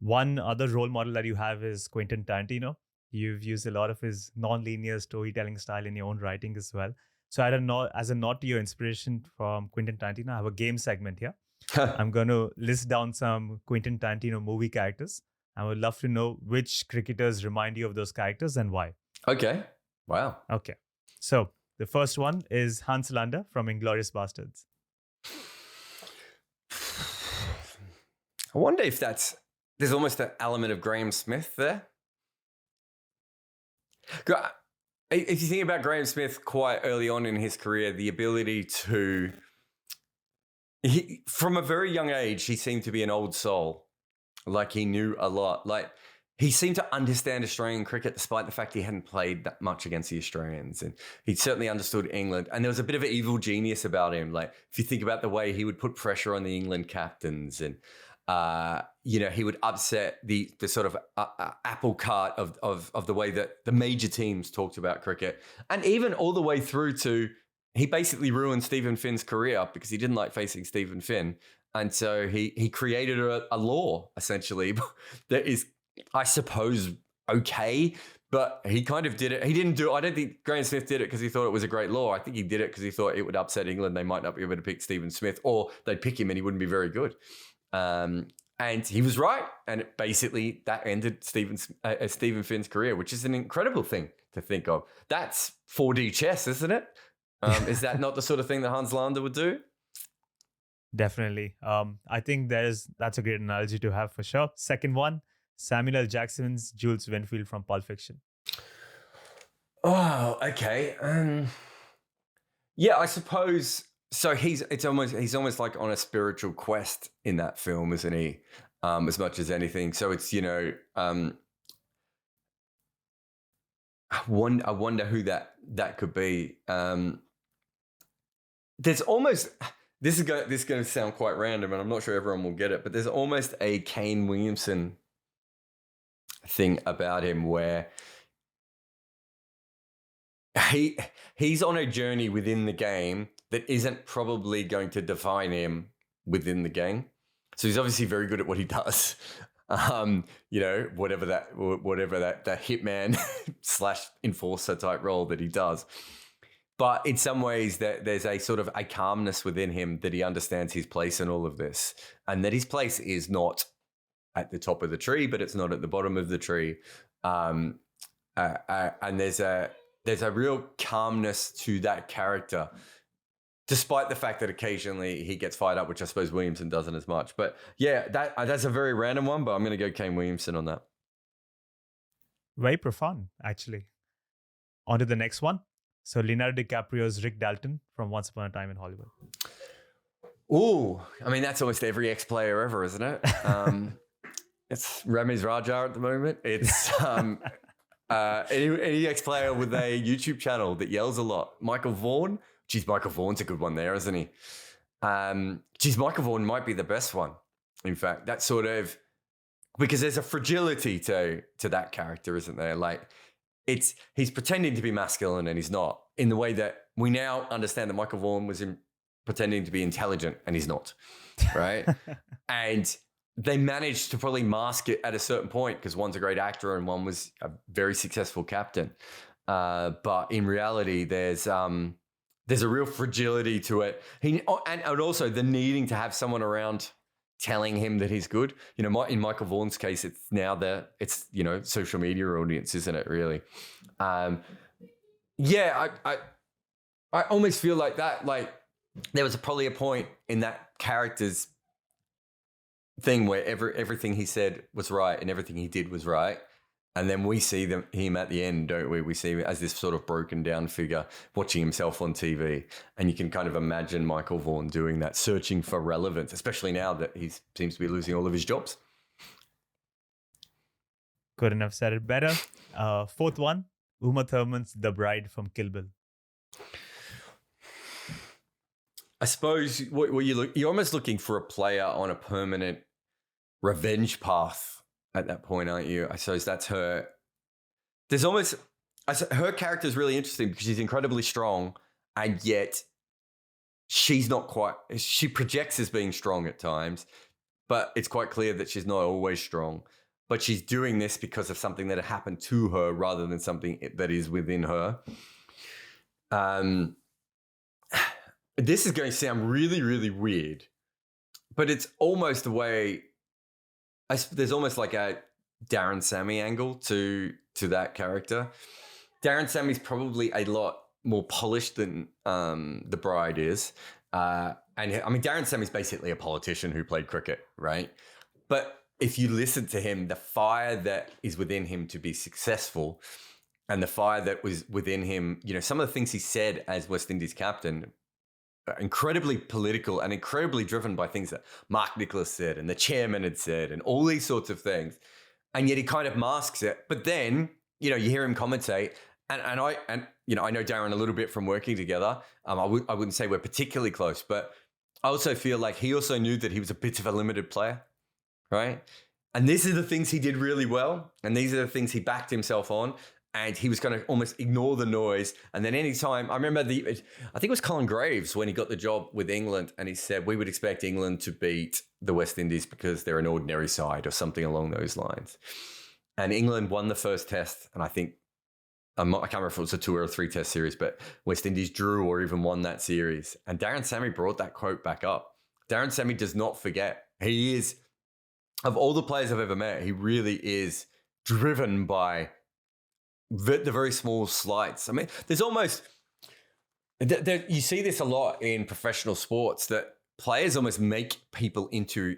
One other role model that you have is Quentin Tarantino. You've used a lot of his non-linear storytelling style in your own writing as well. So as a nod to your inspiration from Quentin Tarantino, I have a game segment here. I'm going to list down some Quentin Tarantino movie characters. I would love to know which cricketers remind you of those characters and why. Okay. Wow. Okay. So the first one is Hans Landa from Inglourious Basterds. I wonder if there's almost an element of Graeme Smith there. If you think about Graeme Smith quite early on in his career, the ability to, from a very young age, he seemed to be an old soul. Like he knew a lot. Like he seemed to understand Australian cricket despite the fact he hadn't played that much against the Australians. And he certainly understood England. And there was a bit of an evil genius about him. Like if you think about the way he would put pressure on the England captains and, he would upset the sort of apple cart of the way that the major teams talked about cricket. And even all the way through to, he basically ruined Stephen Finn's career because he didn't like facing Stephen Finn. And so he created a law, essentially, that is, I suppose, okay, but he kind of did it. He didn't I don't think Graeme Smith did it because he thought it was a great law. I think he did it because he thought it would upset England. They might not be able to pick Stephen Smith, or they'd pick him and he wouldn't be very good. And he was right. And basically that ended Stephen Finn's career, which is an incredible thing to think of. That's 4D chess, isn't it? Is that not the sort of thing that Hans Landa would do? Definitely. I think that's a great analogy to have for sure. Second one, Samuel L. Jackson's Jules Winfield from Pulp Fiction. Oh, okay. Yeah, I suppose. So he's almost like on a spiritual quest in that film, isn't he? As much as anything. So it's, I wonder who that could be. There's almost. This is going to sound quite random, and I'm not sure everyone will get it, but there's almost a Kane Williamson thing about him where he's on a journey within the game that isn't probably going to define him within the game. So he's obviously very good at what he does. Whatever that hitman / enforcer type role that he does. But in some ways, there's a sort of a calmness within him that he understands his place in all of this, and that his place is not at the top of the tree, but it's not at the bottom of the tree. And there's a real calmness to that character, despite the fact that occasionally he gets fired up, which I suppose Williamson doesn't as much. But yeah, that's a very random one, but I'm going to go Kane Williamson on that. Very profound, actually. On to the next one. So Leonardo DiCaprio's Rick Dalton from Once Upon a Time in Hollywood. Ooh, I mean, that's almost every ex-player ever, isn't it? It's Ramiz Raja at the moment. It's any ex-player with a YouTube channel that yells a lot. Michael Vaughan. Geez, Michael Vaughan's a good one there, isn't he? Michael Vaughan might be the best one. In fact, that sort of, because there's a fragility to that character, isn't there? Like, he's pretending to be masculine and he's not, in the way that we now understand that Michael Vaughan was pretending to be intelligent and he's not, right? And they managed to probably mask it at a certain point because one's a great actor and one was a very successful captain. But in reality, there's a real fragility to it. And also the needing to have someone around telling him that he's good. In Michael Vaughan's case, it's now social media audience, isn't it? Really? I almost feel like that. Like there was probably a point in that character's thing where everything he said was right and everything he did was right. And then we see him at the end, don't we? We see him as this sort of broken down figure watching himself on TV. And you can kind of imagine Michael Vaughan doing that, searching for relevance, especially now that he seems to be losing all of his jobs. Couldn't have said it better. Fourth one, Uma Thurman's The Bride from Kill Bill. I suppose you're almost looking for a player on a permanent revenge path at that point, aren't you? I suppose that's her. Her character is really interesting because she's incredibly strong, and yet she's not quite. She projects as being strong at times, but it's quite clear that she's not always strong. But she's doing this because of something that happened to her rather than something that is within her. This is going to sound really, really weird, but it's almost the way, there's almost like a Darren Sammy angle to that character. Darren Sammy's probably a lot more polished than the bride is. And I mean, Darren Sammy's basically a politician who played cricket, right? But if you listen to him, the fire that is within him to be successful and the fire that was within him, you know, some of the things he said as West Indies captain, incredibly political and incredibly driven by things that Mark Nicholas said and the chairman had said and all these sorts of things. And yet he kind of masks it. But then, you know, you hear him commentate and you know, I know Darren a little bit from working together. I wouldn't say we're particularly close, but I also feel like he also knew that he was a bit of a limited player, right? And these are the things he did really well. And these are the things he backed himself on. And he was going to almost ignore the noise. And then anytime, I remember I think it was Colin Graves when he got the job with England and he said, we would expect England to beat the West Indies because they're an ordinary side or something along those lines. And England won the first test. And I think, I can't remember if it was a 2 or 3 test series, but West Indies drew or even won that series. And Darren Sammy brought that quote back up. Darren Sammy does not forget. He is, of all the players I've ever met, he really is driven by the very small slights. I mean, there's almost, you see this a lot in professional sports, that players almost make people into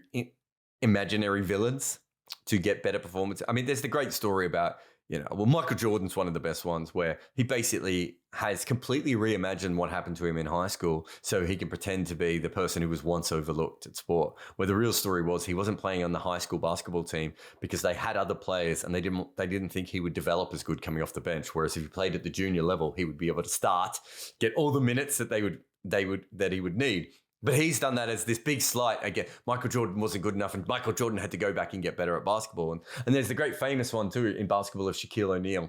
imaginary villains to get better performance. I mean, there's the great story about, you know, well, Michael Jordan's one of the best ones where he basically has completely reimagined what happened to him in high school so he can pretend to be the person who was once overlooked at sport. Where the real story was he wasn't playing on the high school basketball team because they had other players and they didn't think he would develop as good coming off the bench. Whereas if he played at the junior level, he would be able to start, get all the minutes that he would need. But he's done that as this big slight. Again, Michael Jordan wasn't good enough and Michael Jordan had to go back and get better at basketball. And there's the great famous one too in basketball of Shaquille O'Neal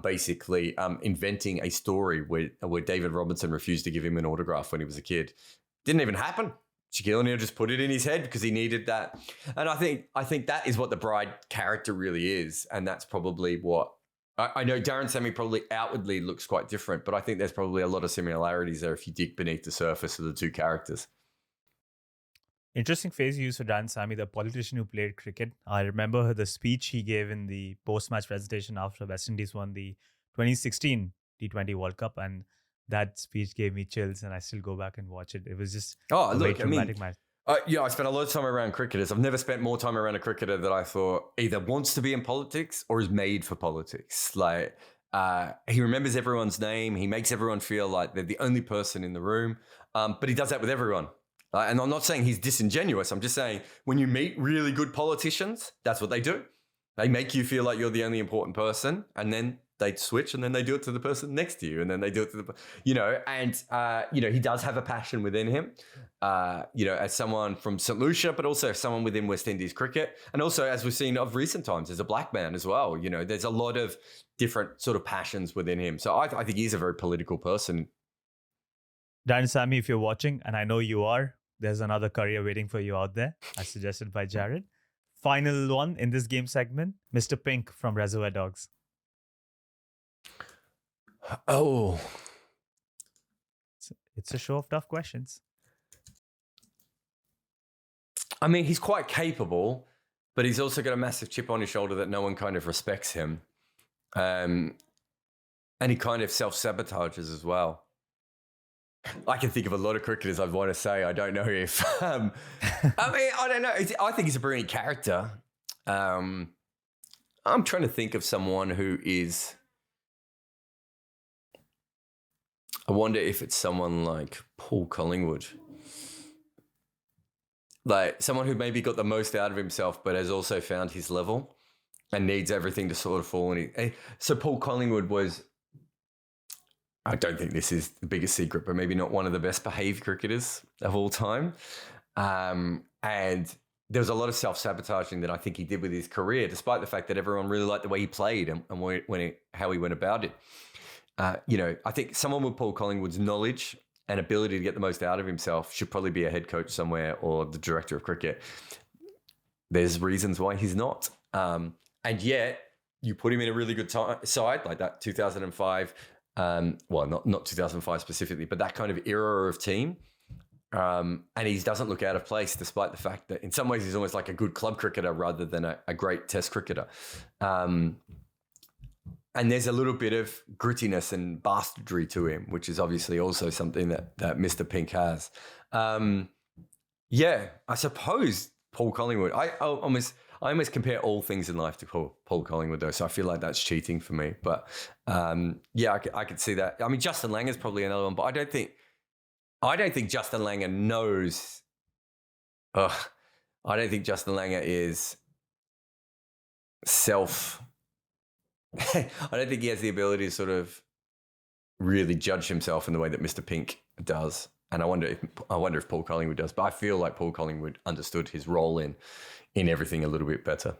basically inventing a story where David Robinson refused to give him an autograph when he was a kid. Didn't even happen. Shaquille O'Neal just put it in his head because he needed that. And I think that is what the bride character really is. And that's probably what, I know Darren Sammy probably outwardly looks quite different, but I think there's probably a lot of similarities there if you dig beneath the surface of the two characters. Interesting phrase you used for Darren Sammy, the politician who played cricket. I remember the speech he gave in the post-match presentation after West Indies won the 2016 T20 World Cup, and that speech gave me chills, and I still go back and watch it. It was just a very dramatic match. Yeah, I spent a lot of time around cricketers. I've never spent more time around a cricketer that I thought either wants to be in politics or is made for politics. Like, he remembers everyone's name. He makes everyone feel like they're the only person in the room. But he does that with everyone. And I'm not saying he's disingenuous. I'm just saying when you meet really good politicians, that's what they do. They make you feel like you're the only important person, and then they switch, and then they do it to the person next to you, and then they do it to the, you know, and, you know, he does have a passion within him, you know, as someone from St. Lucia, but also someone within West Indies cricket. And also, as we've seen of recent times, as a black man as well, you know, there's a lot of different sort of passions within him. So I think he's a very political person. Darren Sammy, if you're watching, and I know you are, there's another career waiting for you out there, as suggested by Jarrod. Final one in this game segment, Mr. Pink from Reservoir Dogs. Oh, it's a show of tough questions. I mean, he's quite capable, but he's also got a massive chip on his shoulder that no one kind of respects him. And he kind of self-sabotages as well. I can think of a lot of cricketers I'd want to say. I don't know if... I mean, I don't know. I think he's a brilliant character. I'm trying to think of someone who is... I wonder if it's someone like Paul Collingwood. Like someone who maybe got the most out of himself, but has also found his level and needs everything to sort of fall in. So Paul Collingwood was, I don't think this is the biggest secret, but maybe not one of the best behaved cricketers of all time. And there was a lot of self-sabotaging that I think he did with his career, despite the fact that everyone really liked the way he played and how he went about it. You know, I think someone with Paul Collingwood's knowledge and ability to get the most out of himself should probably be a head coach somewhere or the director of cricket. there's reasons why he's not. And yet you put him in a really good side like that 2005. Well, not 2005 specifically, but that kind of era of team. And he doesn't look out of place, despite the fact that in some ways he's almost like a good club cricketer rather than a great test cricketer. And there's a little bit of grittiness and bastardry to him, which is obviously also something that Mr. Pink has. Yeah, I suppose Paul Collingwood. I almost compare all things in life to Paul Collingwood, though, so I feel like that's cheating for me. But yeah, I could see that. I mean, Justin Langer's probably another one, but I don't think Justin Langer knows. I don't think Justin Langer is I don't think he has the ability to sort of really judge himself in the way that Mr. Pink does. And I wonder if Paul Collingwood does. But I feel like Paul Collingwood understood his role in everything a little bit better.